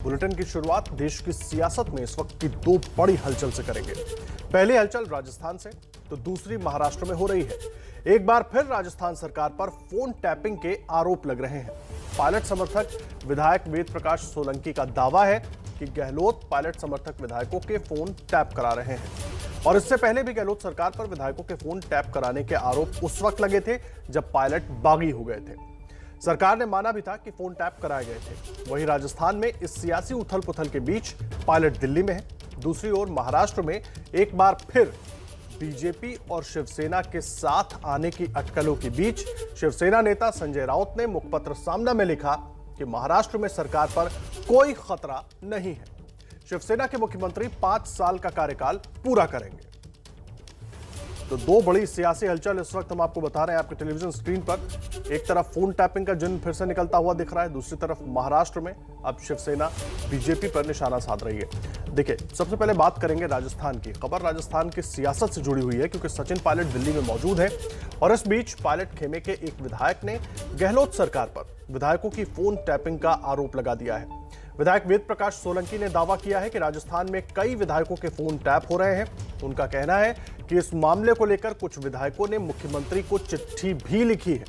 Bulletin की शुरुआत देश की सियासत में इस वक्त की दो बड़ी हलचल से करेंगे। पहली हलचल राजस्थान से तो दूसरी महाराष्ट्र में हो रही है। एक बार फिर राजस्थान सरकार पर फोन टैपिंग के आरोप लग रहे हैं। पायलट समर्थक विधायक वेद प्रकाश सोलंकी का दावा है कि गहलोत पायलट समर्थक विधायकों के फोन टैप करा रहे हैं और इससे पहले भी गहलोत सरकार पर विधायकों के फोन टैप कराने के आरोप उस वक्त लगे थे जब पायलट बागी हो गए थे। सरकार ने माना भी था कि फोन टैप कराए गए थे। वहीं राजस्थान में इस सियासी उथल पुथल के बीच पायलट दिल्ली में है। दूसरी ओर महाराष्ट्र में एक बार फिर बीजेपी और शिवसेना के साथ आने की अटकलों के बीच शिवसेना नेता संजय राउत ने मुखपत्र सामना में लिखा कि महाराष्ट्र में सरकार पर कोई खतरा नहीं है। शिवसेना के मुख्यमंत्री 5 साल का कार्यकाल पूरा करेंगे। तो दो बड़ी सियासी हलचल इस वक्त हम आपको बता रहे हैं आपके टेलीविजन स्क्रीन पर। एक तरफ फोन टैपिंग का जिन्न फिर से निकलता हुआ दिख रहा है, दूसरी तरफ महाराष्ट्र में अब शिवसेना बीजेपी पर निशाना साध रही है। देखिए, सबसे पहले बात करेंगे राजस्थान की। खबर राजस्थान की सियासत से जुड़ी हुई है क्योंकि सचिन पायलट दिल्ली में मौजूद है और इस बीच पायलट खेमे के एक विधायक ने गहलोत सरकार पर विधायकों की फोन टैपिंग का आरोप लगा दिया है। विधायक वेद प्रकाश सोलंकी ने दावा किया है कि राजस्थान में कई विधायकों के फोन टैप हो रहे हैं। उनका कहना है कि इस मामले को लेकर कुछ विधायकों ने मुख्यमंत्री को चिट्ठी भी लिखी है।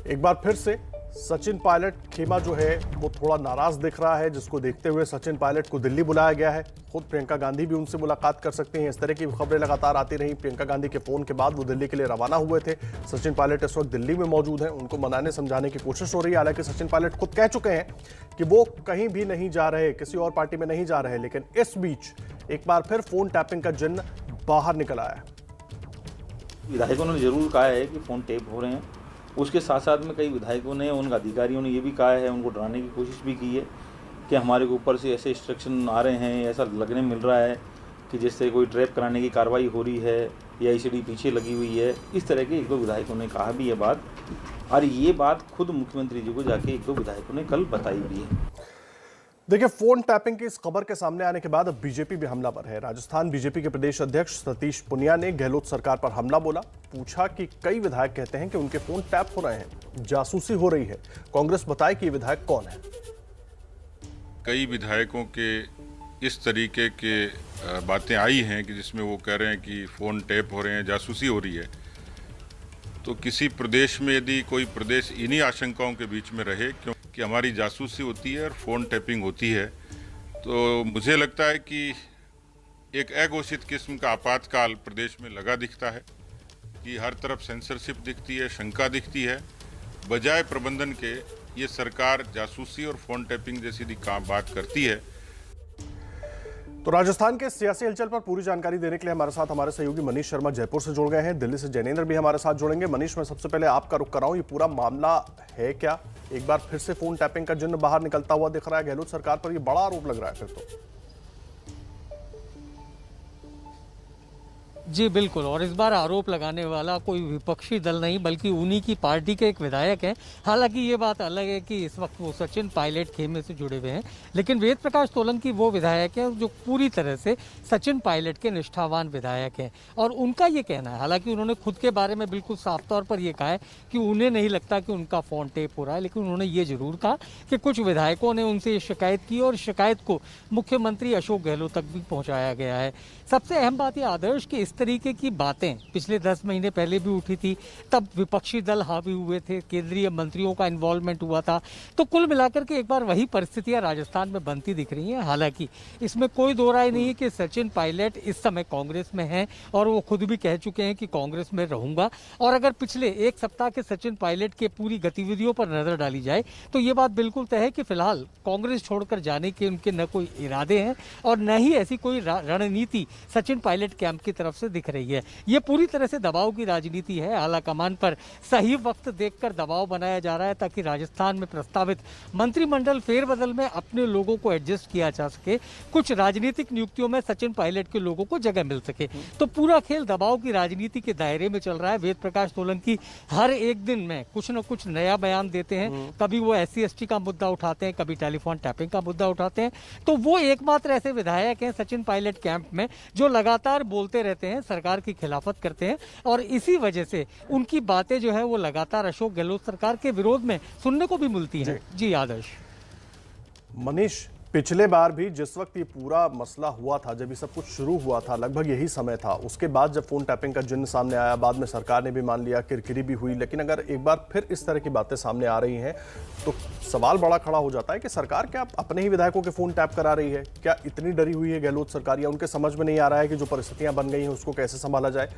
एक बार फिर से सचिन पायलट खेमा जो है वो थोड़ा नाराज दिख रहा है, जिसको देखते हुए सचिन पायलट को दिल्ली बुलाया गया है। खुद प्रियंका गांधी भी उनसे मुलाकात कर सकती हैं। इस तरह की खबरें लगातार आती रही। प्रियंका गांधी के फोन के बाद वो दिल्ली के लिए रवाना हुए थे। सचिन पायलट इस वक्त दिल्ली में मौजूद हैं। उनको मनाने समझाने की कोशिश हो रही है। हालांकि सचिन पायलट खुद कह चुके हैं कि वो कहीं भी नहीं जा रहे, किसी और पार्टी में नहीं जा रहे। लेकिन इस बीच एक बार फिर फोन टैपिंग का जिन्न बाहर निकल आया है। विधायकों ने जरूर कहा है कि फोन टैप हो रहे हैं। उसके साथ साथ में कई विधायकों ने, उन अधिकारियों ने ये भी कहा है, उनको डराने की कोशिश भी की है कि हमारे ऊपर से ऐसे इंस्ट्रक्शन आ रहे हैं, ऐसा लगने मिल रहा है कि जिससे कोई ट्रैप कराने की कार्रवाई हो रही है या ईसीडी पीछे लगी हुई है। इस तरह के एक दो विधायकों ने कहा भी ये बात, और ये बात खुद मुख्यमंत्री जी को जाके एक दो विधायकों ने कल बताई भी है। देखिए, फोन टैपिंग की इस खबर के सामने आने के बाद अब बीजेपी भी हमलावर है। राजस्थान बीजेपी के प्रदेश अध्यक्ष सतीश पुनिया ने गहलोत सरकार पर हमला बोला। पूछा कि कई विधायक कहते हैं कि उनके फोन टैप हो रहे हैं, जासूसी हो रही है। कांग्रेस बताए कि ये विधायक कौन है। कई विधायकों के इस तरीके के बातें आई हैं कि जिसमें वो कह रहे हैं कि फोन टैप हो रहे हैं, जासूसी हो रही है। तो किसी प्रदेश में यदि कोई प्रदेश इन्हीं आशंकाओं के बीच में रहे क्योंकि हमारी जासूसी होती है और फ़ोन टैपिंग होती है, तो मुझे लगता है कि एक अघोषित किस्म का आपातकाल प्रदेश में लगा दिखता है कि हर तरफ सेंसरशिप दिखती है, शंका दिखती है। बजाय प्रबंधन के ये सरकार जासूसी और फ़ोन टैपिंग जैसी बात करती है। तो राजस्थान के सियासी हलचल पर पूरी जानकारी देने के लिए हमारे साथ हमारे सहयोगी मनीष शर्मा जयपुर से जुड़ गए हैं। दिल्ली से जैनेन्द्र भी हमारे साथ जुड़ेंगे। मनीष, मैं सबसे पहले आपका रुख कराऊं, ये पूरा मामला है क्या? एक बार फिर से फोन टैपिंग का जिन्न बाहर निकलता हुआ दिख रहा है। गहलोत सरकार पर ये बड़ा आरोप लग रहा है फिर तो। जी बिल्कुल, और इस बार आरोप लगाने वाला कोई विपक्षी दल नहीं बल्कि उन्हीं की पार्टी के एक विधायक हैं। हालांकि ये बात अलग है कि इस वक्त वो सचिन पायलट खेमे से जुड़े हुए हैं, लेकिन वेद प्रकाश सोलंकी वो विधायक हैं जो पूरी तरह से सचिन पायलट के निष्ठावान विधायक हैं। और उनका ये कहना है, हालांकि उन्होंने खुद के बारे में बिल्कुल साफ तौर पर यह कहा है कि उन्हें नहीं लगता कि उनका फोन टेप हो रहा है, लेकिन उन्होंने ये जरूर कहा कि कुछ विधायकों ने उनसे ये शिकायत की और शिकायत को मुख्यमंत्री अशोक गहलोत तक भी पहुंचाया गया है। सबसे अहम बात यह आदर्श कि इस तरीके की बातें पिछले 10 महीने पहले भी उठी थी, तब विपक्षी दल हावी हुए थे, केंद्रीय मंत्रियों का इन्वॉल्वमेंट हुआ था। तो कुल मिलाकर के एक बार वही परिस्थितियां राजस्थान में बनती दिख रही हैं। हालांकि इसमें कोई दो राय नहीं है कि सचिन पायलट इस समय कांग्रेस में हैं और वो खुद भी कह चुके हैं कि कांग्रेस में रहूंगा। और अगर पिछले एक सप्ताह के सचिन पायलट के पूरी गतिविधियों पर नजर डाली जाए तो ये बात बिल्कुल तय है कि फिलहाल कांग्रेस छोड़कर जाने के उनके न कोई इरादे हैं और न ही ऐसी कोई रणनीति सचिन पायलट कैंप की तरफ से दिख रही है। ये पूरी तरह से दबाव की राजनीति है। आला कमान पर सही वक्त देखकर दबाव बनाया जा रहा है ताकि राजस्थान में प्रस्तावित मंत्रिमंडल फेरबदल में अपने लोगों को एडजस्ट किया जा सके, कुछ राजनीतिक नियुक्तियों में सचिन पायलट के लोगों को जगह मिल सके। तो पूरा खेल दबाव की राजनीति के दायरे में चल रहा है। वेद प्रकाश सोलंकी हर एक दिन में कुछ न कुछ नया बयान देते हैं। कभी वो SC/ST का मुद्दा उठाते हैं, कभी टेलीफोन टैपिंग का मुद्दा उठाते हैं। तो वो एकमात्र ऐसे विधायक हैं सचिन पायलट कैंप में जो लगातार बोलते रहते हैं हैं, सरकार की खिलाफत करते हैं और इसी वजह से उनकी बातें जो है वो लगातार अशोक गहलोत सरकार के विरोध में सुनने को भी मिलती हैं। जी आदर्श। मनीष, पिछले बार भी जिस वक्त ये पूरा मसला हुआ था, जब ये सब कुछ शुरू हुआ था, लगभग यही समय था। उसके बाद जब फोन टैपिंग का जिन्न सामने आया, बाद में सरकार ने भी मान लिया, किरकिरी भी हुई। लेकिन अगर एक बार फिर इस तरह की बातें सामने आ रही हैं तो सवाल बड़ा खड़ा हो जाता है कि सरकार क्या अपने ही विधायकों के फोन टैप करा रही है? क्या इतनी डरी हुई है गहलोत सरकार, या उनके समझ में नहीं आ रहा है कि जो परिस्थितियां बन गई हैं उसको कैसे संभाला जाए?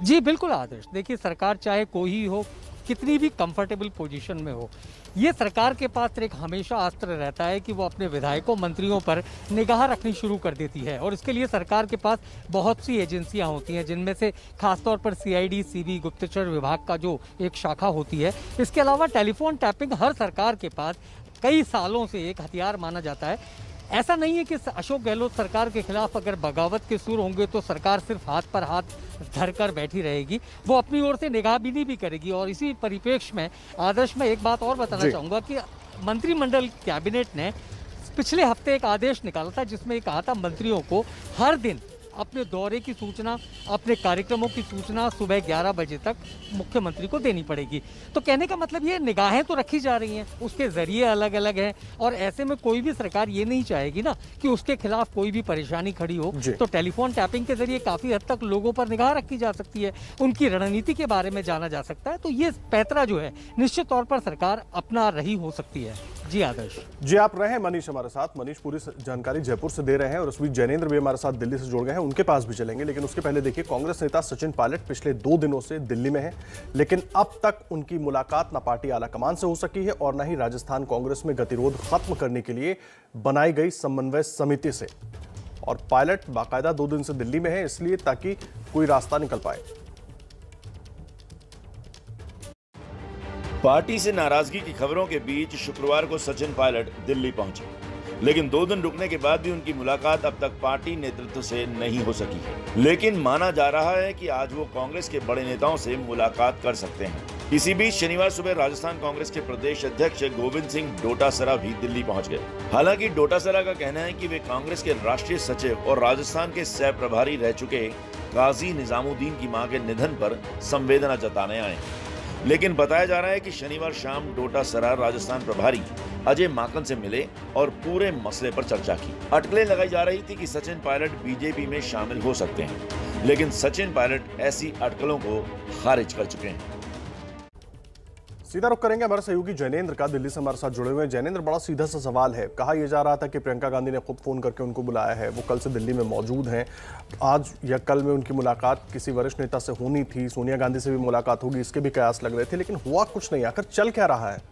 जी बिल्कुल आदर्श, देखिए सरकार चाहे कोई ही हो, कितनी भी कंफर्टेबल पोजीशन में हो, ये सरकार के पास एक हमेशा अस्त्र रहता है कि वो अपने विधायकों मंत्रियों पर निगाह रखनी शुरू कर देती है। और इसके लिए सरकार के पास बहुत सी एजेंसियां होती हैं, जिनमें से खासतौर पर सीआईडी, सीबी, गुप्तचर विभाग का जो एक शाखा होती है। इसके अलावा टेलीफोन टैपिंग हर सरकार के पास कई सालों से एक हथियार माना जाता है। ऐसा नहीं है कि अशोक गहलोत सरकार के खिलाफ अगर बगावत के सुर होंगे तो सरकार सिर्फ हाथ पर हाथ धरकर बैठी रहेगी, वो अपनी ओर से निगाहबीनी भी करेगी। और इसी परिप्रेक्ष्य में आदर्श में एक बात और बताना चाहूँगा कि मंत्रिमंडल कैबिनेट ने पिछले हफ्ते एक आदेश निकाला था, जिसमें कहा था मंत्रियों को हर दिन अपने दौरे की सूचना, अपने कार्यक्रमों की सूचना सुबह 11 बजे तक मुख्यमंत्री को देनी पड़ेगी। तो कहने का मतलब ये निगाहें तो रखी जा रही हैं, उसके जरिए अलग अलग हैं, और ऐसे में कोई भी सरकार ये नहीं चाहेगी ना कि उसके खिलाफ कोई भी परेशानी खड़ी हो। तो टेलीफोन टैपिंग के जरिए काफी हद तक लोगों पर निगाह रखी जा सकती है, उनकी रणनीति के बारे में जाना जा सकता है। तो ये पैतरा जो है निश्चित तौर पर सरकार अपना रही हो सकती है। जी आदर्श। जी आप रहे मनीष हमारे साथ। मनीष पूरी जानकारी जयपुर से दे रहे हैं और उस बीच जैनेंद्र भी हमारे साथ दिल्ली से जुड़ गए हैं, उनके पास भी चलेंगे। लेकिन उसके पहले देखिए, कांग्रेस नेता सचिन पायलट पिछले 2 दिनों से दिल्ली में है, लेकिन अब तक उनकी मुलाकात न पार्टी आलाकमान से हो सकी है और न ही राजस्थान कांग्रेस में गतिरोध खत्म करने के लिए बनाई गई समन्वय समिति से। और पायलट बाकायदा 2 दिन से दिल्ली में है, इसलिए ताकि कोई रास्ता निकल पाए। पार्टी से नाराजगी की खबरों के बीच शुक्रवार को सचिन पायलट दिल्ली पहुंचे, लेकिन 2 दिन रुकने के बाद भी उनकी मुलाकात अब तक पार्टी नेतृत्व से नहीं हो सकी है। लेकिन माना जा रहा है कि आज वो कांग्रेस के बड़े नेताओं से मुलाकात कर सकते हैं। इसी बीच शनिवार सुबह राजस्थान कांग्रेस के प्रदेश अध्यक्ष गोविंद सिंह डोटासरा भी दिल्ली पहुंच गए। हालांकि डोटासरा का कहना है कि वे कांग्रेस के राष्ट्रीय सचिव और राजस्थान के सह प्रभारी रह चुके काजी निजामुद्दीन की मां के निधन पर संवेदना जताने आए, लेकिन बताया जा रहा है कि शनिवार शाम डोटासरा राजस्थान प्रभारी अजय माकन से मिले और पूरे मसले पर चर्चा की। अटकलें लगाई जा रही थी कि सचिन पायलट बीजेपी में शामिल हो सकते हैं, लेकिन सचिन पायलट ऐसी अटकलों को खारिज कर चुके हैं। सीधा रुख करेंगे हमारे सहयोगी जैनेंद्र का, दिल्ली से हमारे साथ जुड़े हुए हैं। जैनेंद्र, बड़ा सीधा सा सवाल है। कहा यह जा रहा था कि प्रियंका गांधी ने खुद फोन करके उनको बुलाया है, वो कल से दिल्ली में मौजूद हैं। आज या कल में उनकी मुलाकात किसी वरिष्ठ नेता से होनी थी, सोनिया गांधी से भी मुलाकात होगी, इसके भी कयास लग रहे थे, लेकिन हुआ कुछ नहीं। आखिर चल क्या रहा है?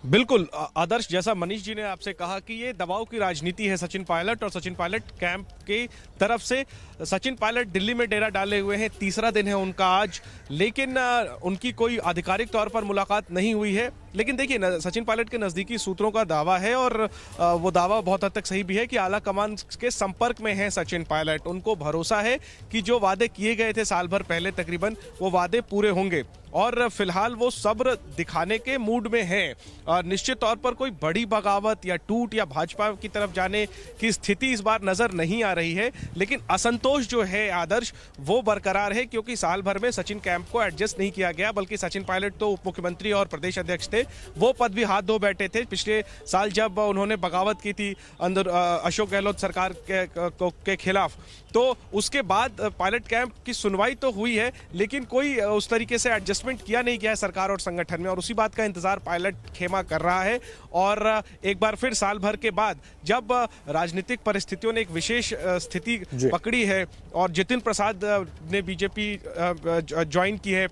बिल्कुल आदर्श, जैसा मनीष जी ने आपसे कहा कि ये दबाव की राजनीति है सचिन पायलट और सचिन पायलट कैंप की तरफ से। सचिन पायलट दिल्ली में डेरा डाले हुए हैं, 3रा दिन है उनका आज, लेकिन उनकी कोई आधिकारिक तौर पर मुलाकात नहीं हुई है। लेकिन देखिए, सचिन पायलट के नज़दीकी सूत्रों का दावा है, और वो दावा बहुत हद तक सही भी है, कि आला कमान के संपर्क में है सचिन पायलट। उनको भरोसा है कि जो वादे किए गए थे साल भर पहले तकरीबन, वो वादे पूरे होंगे, और फिलहाल वो सब्र दिखाने के मूड में हैं। निश्चित तौर पर कोई बड़ी बगावत या टूट या भाजपा की तरफ जाने की स्थिति इस बार नजर नहीं आ रही है, लेकिन असंतोष जो है आदर्श वो बरकरार है, क्योंकि साल भर में सचिन कैंप को एडजस्ट नहीं किया गया। बल्कि सचिन पायलट तो उप मुख्यमंत्री और प्रदेश अध्यक्ष थे, वो पद भी हाथ धो बैठे थे पिछले साल जब उन्होंने बगावत की थी अंदर अशोक गहलोत सरकार के खिलाफ। तो उसके बाद पायलट कैंप की सुनवाई तो हुई है, लेकिन कोई उस तरीके से एडजस्टमेंट किया नहीं गया है सरकार और संगठन में, और उसी बात का इंतजार पायलट खेमा कर रहा है। और एक बार फिर साल भर के बाद जब राजनीतिक परिस्थितियों ने एक विशेष स्थिति पकड़ी है और जितिन प्रसाद ने बीजेपी ज्वाइन की है,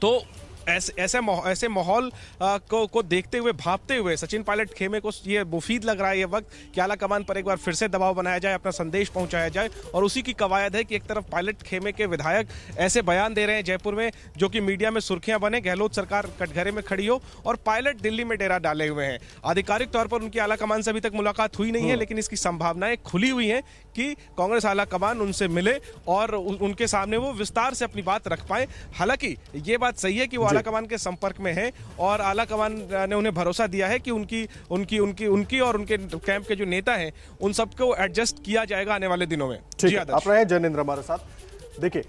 तो ऐसे माहौल को देखते हुए, भांपते हुए सचिन पायलट खेमे को ये मुफीद लग रहा है ये वक्त कि आला कमान पर एक बार फिर से दबाव बनाया जाए, अपना संदेश पहुंचाया जाए। और उसी की कवायद है कि एक तरफ पायलट खेमे के विधायक ऐसे बयान दे रहे हैं जयपुर में, जो कि मीडिया में सुर्खियां बने, गहलोत सरकार कटघरे में खड़ी हो, और पायलट दिल्ली में डेरा डाले हुए हैं। आधिकारिक तौर पर उनकी आला कमान से अभी तक मुलाकात हुई नहीं है, लेकिन इसकी संभावनाएं खुली हुई हैं कि कांग्रेस आला कमान उनसे मिले और उनके सामने वो विस्तार से अपनी बात रख पाए। हालांकि ये बात सही है कि वो आलाकमान के संपर्क में है और आलाकमान ने उन्हें भरोसा दिया है कि उनकी और उनके कैंप के जो नेता हैं उन सबको एडजस्ट किया जाएगा आने वाले दिनों में। ठीक है, आप रहे जैनेंद्र हमारे साथ। देखिए,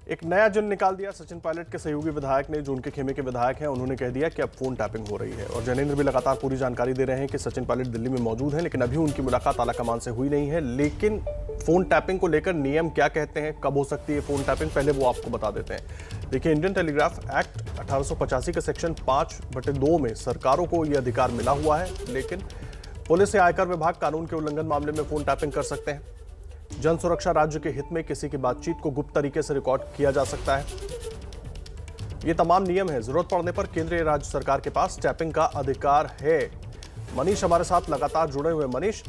एक नया जुन निकाल दिया सचिन पायलट के सहयोगी विधायक ने, जो उनके खेमे के विधायक हैं, उन्होंने कह दिया कि अब फोन टैपिंग हो रही है। और जैनेंद्र भी लगातार पूरी जानकारी दे रहे हैं कि सचिन पायलट दिल्ली में मौजूद हैं, लेकिन अभी उनकी मुलाकात आलाकमान से हुई नहीं है। लेकिन फोन टैपिंग को लेकर नियम क्या कहते हैं, कब हो सकती है फोन टैपिंग, पहले वो आपको बता देते हैं। देखिए, इंडियन टेलीग्राफ एक्ट 1885 के सेक्शन 5/2 में सरकारों को यह अधिकार मिला हुआ है, लेकिन पुलिस या आयकर विभाग कानून के उल्लंघन मामले में फोन टैपिंग कर सकते हैं। जन सुरक्षा राज्य के हित में किसी की बातचीत को गुप्त तरीके से रिकॉर्ड किया जा सकता है। ये तमाम नियम है। जरूरत पड़ने पर केंद्रीय राज्य सरकार के पास टैपिंग का अधिकार है। मनीष हमारे साथ लगातार जुड़े हुए। मनीष,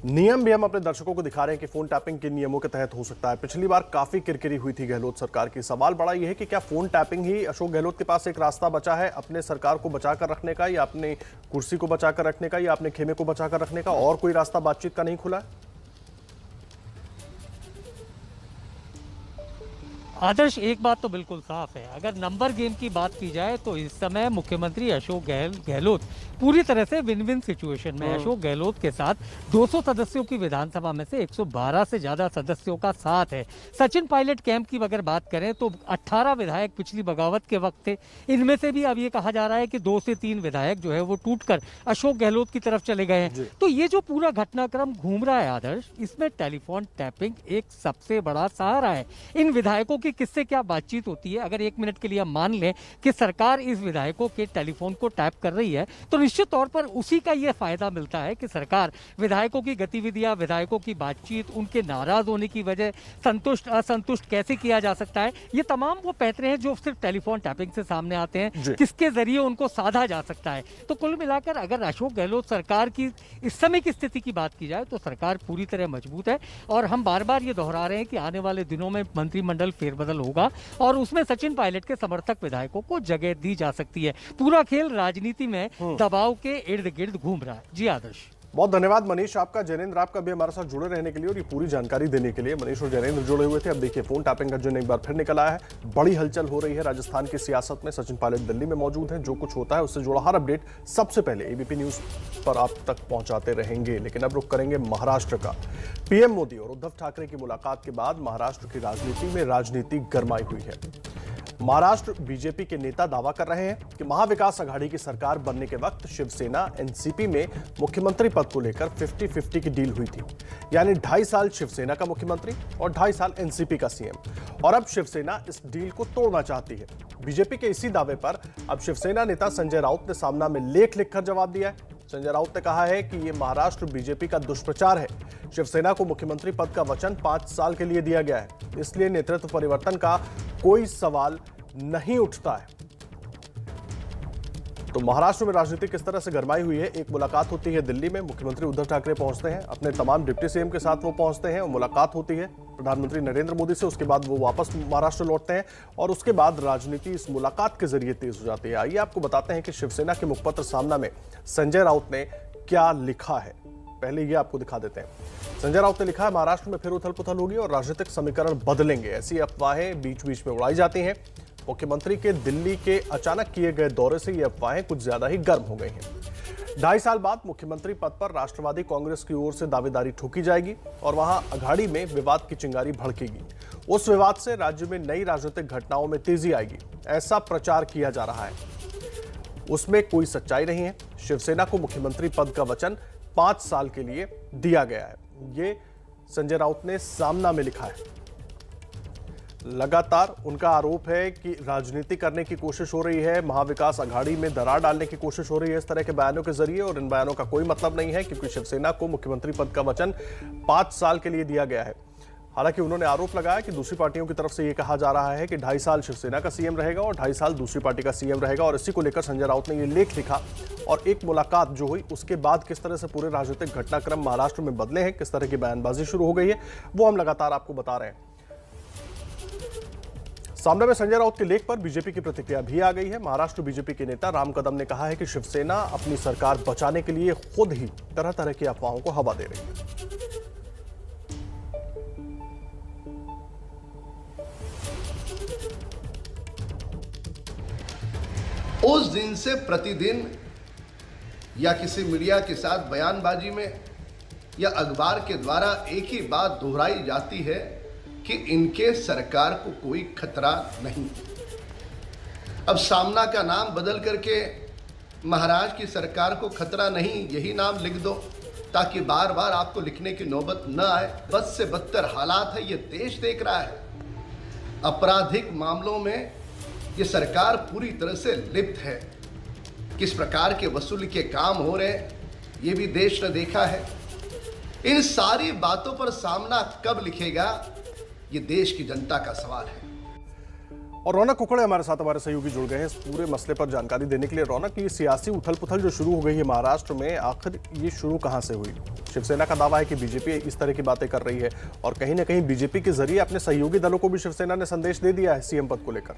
नियम भी हम अपने दर्शकों को दिखा रहे हैं कि फोन टैपिंग के नियमों के तहत हो सकता है। पिछली बार काफी किरकिरी हुई थी गहलोत सरकार की। सवाल बड़ा यह है कि क्या फोन टैपिंग ही अशोक गहलोत के पास एक रास्ता बचा है अपने सरकार को बचाकर रखने का, या अपनी कुर्सी को बचाकर रखने का, या अपने खेमे को बचाकर रखने का? और कोई रास्ता बातचीत का नहीं खुला है? आदर्श, एक बात तो बिल्कुल साफ है, अगर नंबर गेम की बात की जाए तो इस समय मुख्यमंत्री अशोक गहलोत पूरी तरह से विन विन सिचुएशन में। अशोक गहलोत के साथ 200 सदस्यों की विधानसभा में से 112 से ज्यादा सदस्यों का साथ है। सचिन पायलट कैंप की अगर बात करें तो 18 विधायक पिछली बगावत के वक्त थे। इनमें से भी अब ये कहा जा रहा है कि 2 से 3 विधायक जो है वो टूटकर अशोक गहलोत की तरफ चले गए हैं। तो ये जो पूरा घटनाक्रम घूम रहा है आदर्श, इसमें टेलीफोन टैपिंग एक सबसे बड़ा सहारा है। इन विधायकों की किससे क्या बातचीत होती है, अगर 1 मिनट के लिए हम मान लें कि सरकार इस विधायकों के टेलीफोन को टैप कर रही है, तो निश्चित तौर पर उसी का यह फायदा मिलता है कि सरकार विधायकों की गतिविधियां, विधायकों की बातचीत, उनके नाराज होने की वजह संतुष्ट असंतुष्ट कैसे किया जा सकता है, ये तमाम वो पैतरे हैं जो सिर्फ टेलीफोन टैपिंग से सामने आते हैं, किसके जरिए उनको साधा जा सकता है। तो कुल मिलाकर अगर अशोक गहलोत सरकार की इस समय की स्थिति की बात की जाए तो सरकार पूरी तरह मजबूत है। और हम बार बार ये दोहरा रहे हैं कि आने वाले दिनों में मंत्रिमंडल फेरबदल होगा और उसमें सचिन पायलट के समर्थक विधायकों को जगह दी जा सकती है। पूरा खेल राजनीति में दबाव के इर्द गिर्द घूम रहा है। जी आदर्श, बहुत धन्यवाद मनीष आपका। जैनेंद्र आपका भी हमारे साथ जुड़े रहने के लिए और ये पूरी जानकारी देने के लिए। मनीष और जैनेंद्र जुड़े हुए थे। अब देखिए, फोन टैपिंग का जो एक बार फिर निकल आया है। बड़ी हलचल हो रही है राजस्थान की सियासत में। सचिन पायलट दिल्ली में मौजूद हैं। जो कुछ होता है उससे जुड़ा हर अपडेट सबसे पहले एबीपी न्यूज पर आप तक पहुंचाते रहेंगे। लेकिन अब रुख करेंगे महाराष्ट्र का। पीएम मोदी और उद्धव ठाकरे की मुलाकात के बाद महाराष्ट्र की राजनीति में राजनीति गरमाई हुई है। महाराष्ट्र बीजेपी के नेता दावा कर रहे हैं कि महाविकास आघाड़ी की सरकार बनने के वक्त शिवसेना एनसीपी में मुख्यमंत्री पद को लेकर 50-50 की डील हुई थी। यानी 2.5 साल शिवसेना का मुख्यमंत्री और 2.5 साल एनसीपी का सीएम। और अब शिवसेना इस डील को तोड़ना चाहती है। बीजेपी के इसी दावे पर अब शिवसेना नेता संजय राउत ने सामना में लेख लिखकर जवाब दिया है। संजय राउत ने कहा है कि यह महाराष्ट्र बीजेपी का दुष्प्रचार है। शिवसेना को मुख्यमंत्री पद का वचन 5 साल के लिए दिया गया है, इसलिए नेतृत्व परिवर्तन का कोई सवाल नहीं उठता है। तो महाराष्ट्र में राजनीति किस तरह से गरमाई हुई है। एक मुलाकात होती है दिल्ली में, मुख्यमंत्री उद्धव ठाकरे पहुंचते हैं, अपने तमाम डिप्टी सीएम के साथ वो पहुंचते हैं और मुलाकात होती है प्रधानमंत्री नरेंद्र मोदी से। उसके बाद वो वापस महाराष्ट्र लौटते हैं और उसके बाद राजनीति इस मुलाकात के जरिए तेज हो जाती है। आइए आपको बताते हैं कि शिवसेना के मुखपत्र सामना में संजय राउत ने क्या लिखा है। पहले ये आपको दिखा देते हैं। संजय राउत ने लिखा है, महाराष्ट्र में फिर उथल पुथल होगी और राजनीतिक समीकरण बदलेंगे। ऐसी अफवाहें बीच बीच में उड़ाई जाती हैं। मुख्यमंत्री के दिल्ली के अचानक किए गए दौरे से ये अफवाहें कुछ ज्यादा ही गर्म हो गई हैं। 2.5 साल बाद मुख्यमंत्री पद पर राष्ट्रवादी कांग्रेस की ओर से दावेदारी ठोकी जाएगी और वहां अघाड़ी में विवाद की चिंगारी भड़केगी। उस विवाद से राज्य में नई राजनीतिक घटनाओं में तेजी आएगी, ऐसा प्रचार किया जा रहा है। उसमें कोई सच्चाई नहीं है। शिवसेना को मुख्यमंत्री पद का वचन 5 साल के लिए दिया गया है। ये संजय राउत ने सामना में लिखा है। लगातार उनका आरोप है कि राजनीति करने की कोशिश हो रही है, महाविकास आघाड़ी में दरार डालने की कोशिश हो रही है इस तरह के बयानों के जरिए। और इन बयानों का कोई मतलब नहीं है क्योंकि शिवसेना को मुख्यमंत्री पद का वचन 5 साल के लिए दिया गया है। हालांकि उन्होंने आरोप लगाया कि दूसरी पार्टियों की तरफ से यह कहा जा रहा है कि 2.5 साल शिवसेना का सीएम रहेगा और 2.5 साल दूसरी पार्टी का सीएम रहेगा। और इसी को लेकर संजय राउत ने यह लेख लिखा और एक मुलाकात जो हुई उसके बाद किस तरह से पूरे राजनीतिक घटनाक्रम महाराष्ट्र में बदले हैं, किस तरह की बयानबाजी शुरू हो गई है, वो हम लगातार आपको बता रहे हैं। सामने में संजय राउत के लेख पर बीजेपी की प्रतिक्रिया भी आ गई है। महाराष्ट्र बीजेपी के नेता राम कदम ने कहा है कि शिवसेना अपनी सरकार बचाने के लिए खुद ही तरह तरह की अफवाहों को हवा दे रही है। उस दिन से प्रतिदिन या किसी मीडिया के साथ बयानबाजी में या अखबार के द्वारा एक ही बात दोहराई जाती है कि इनके सरकार को कोई खतरा नहीं। अब सामना का नाम बदल करके महाराष्ट्र की सरकार को खतरा नहीं यही नाम लिख दो, ताकि बार बार आपको लिखने की नौबत न आए। बद से बदतर हालात है, ये देश देख रहा है। आपराधिक मामलों में ये सरकार पूरी तरह से लिप्त है। किस प्रकार के वसूली के काम हो रहे हैं ये भी देश ने देखा है। इन सारी बातों पर सामना कब लिखेगा ये देश की जनता का सवाल है। और रौनक कुकड़े हमारे साथ हमारे सहयोगी जुड़ गए हैं इस पूरे मसले पर जानकारी देने के लिए। रौनक, ये सियासी उथल पुथल जो शुरू हो गई है महाराष्ट्र में, आखिर ये शुरू कहां से हुई? शिवसेना का दावा है कि बीजेपी इस तरह की बातें कर रही है और कहीं ना कहीं बीजेपी के जरिए अपने सहयोगी दलों को भी शिवसेना ने संदेश दे दिया है सीएम पद को लेकर।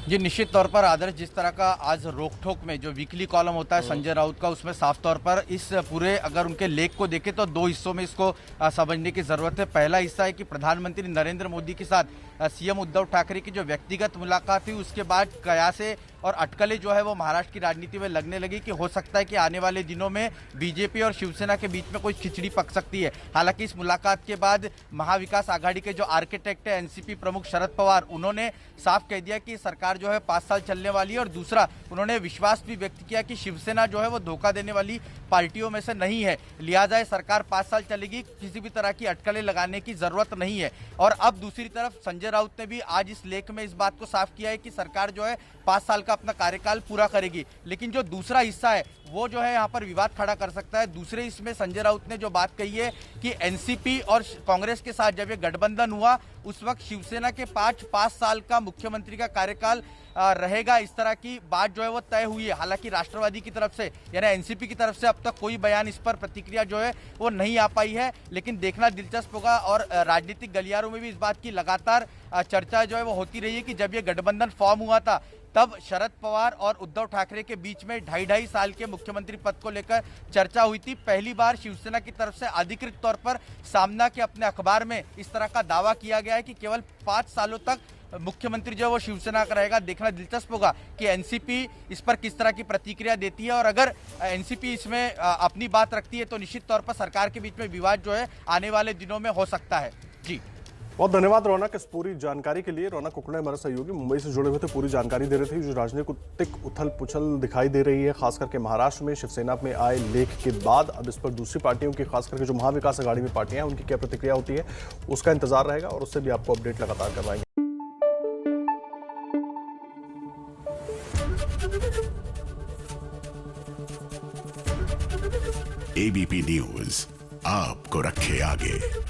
जी निश्चित तौर पर आदर्श, जिस तरह का आज रोक ठोक में जो वीकली कॉलम होता है संजय राउत का, उसमें साफ तौर पर इस पूरे अगर उनके लेख को देखें तो दो हिस्सों में इसको समझने की जरूरत है। पहला हिस्सा है कि प्रधानमंत्री नरेंद्र मोदी के साथ सीएम उद्धव ठाकरे की जो व्यक्तिगत मुलाकात हुई, उसके बाद कयासे और अटकलें जो है वो महाराष्ट्र की राजनीति में लगने लगी कि हो सकता है कि आने वाले दिनों में बीजेपी और शिवसेना के बीच में कोई खिचड़ी पक सकती है। हालांकि इस मुलाकात के बाद महाविकास आघाड़ी के जो आर्किटेक्ट है एनसीपी प्रमुख शरद पवार, उन्होंने साफ कह दिया कि सरकार जो है 5 साल चलने वाली है। और दूसरा, उन्होंने विश्वास भी व्यक्त किया कि शिवसेना जो है वो धोखा देने वाली पार्टियों में से नहीं है, लिहाजा सरकार 5 साल चलेगी, किसी भी तरह की अटकलें लगाने की जरूरत नहीं है। और अब दूसरी तरफ संजय राउत ने भी आज इस लेख में इस बात को साफ किया है कि सरकार जो है 5 साल का अपना कार्यकाल पूरा करेगी। लेकिन जो दूसरा हिस्सा है वो जो है यहाँ पर विवाद खड़ा कर सकता है। दूसरे इसमें संजय राउत ने जो बात कही है कि एनसीपी और कांग्रेस के साथ जब ये गठबंधन हुआ उस वक्त शिवसेना के 5 साल का मुख्यमंत्री का कार्यकाल रहेगा, इस तरह की बात जो है वो तय हुई है। हालांकि राष्ट्रवादी की तरफ से यानी एनसीपी की तरफ से अब तक कोई बयान, इस पर प्रतिक्रिया जो है वो नहीं आ पाई है। लेकिन देखना दिलचस्प होगा और राजनीतिक गलियारों में भी इस बात की लगातार चर्चा जो है वो होती रही है कि जब ये गठबंधन फॉर्म हुआ था तब शरद पवार और उद्धव ठाकरे के बीच में 2.5 साल के मुख्यमंत्री पद को लेकर चर्चा हुई थी। पहली बार शिवसेना की तरफ से अधिकृत तौर पर सामना के अपने अखबार में इस तरह का दावा किया गया है कि केवल 5 सालों तक मुख्यमंत्री जो है वो शिवसेना का रहेगा। देखना दिलचस्प होगा कि एनसीपी इस पर किस तरह की प्रतिक्रिया देती है और अगर एनसीपी इसमें अपनी बात रखती है तो निश्चित तौर पर सरकार के बीच में विवाद जो है आने वाले दिनों में हो सकता है। जी बहुत धन्यवाद रौनक इस पूरी जानकारी के लिए। रौनक कुकड़े हमारे सहयोगी मुंबई से जुड़े हुए थे, पूरी जानकारी दे रहे थे। जो राजनीतिक उथल पुथल दिखाई दे रही है खास करके महाराष्ट्र में शिवसेना में आए लेख के बाद, अब इस पर दूसरी पार्टियों की खास करके जो महाविकास आघाड़ी में पार्टियां हैं उनकी क्या प्रतिक्रिया होती है उसका इंतजार रहेगा और उससे भी आपको अपडेट लगातार करवाएंगे। एबीपी न्यूज आपको रखे आगे।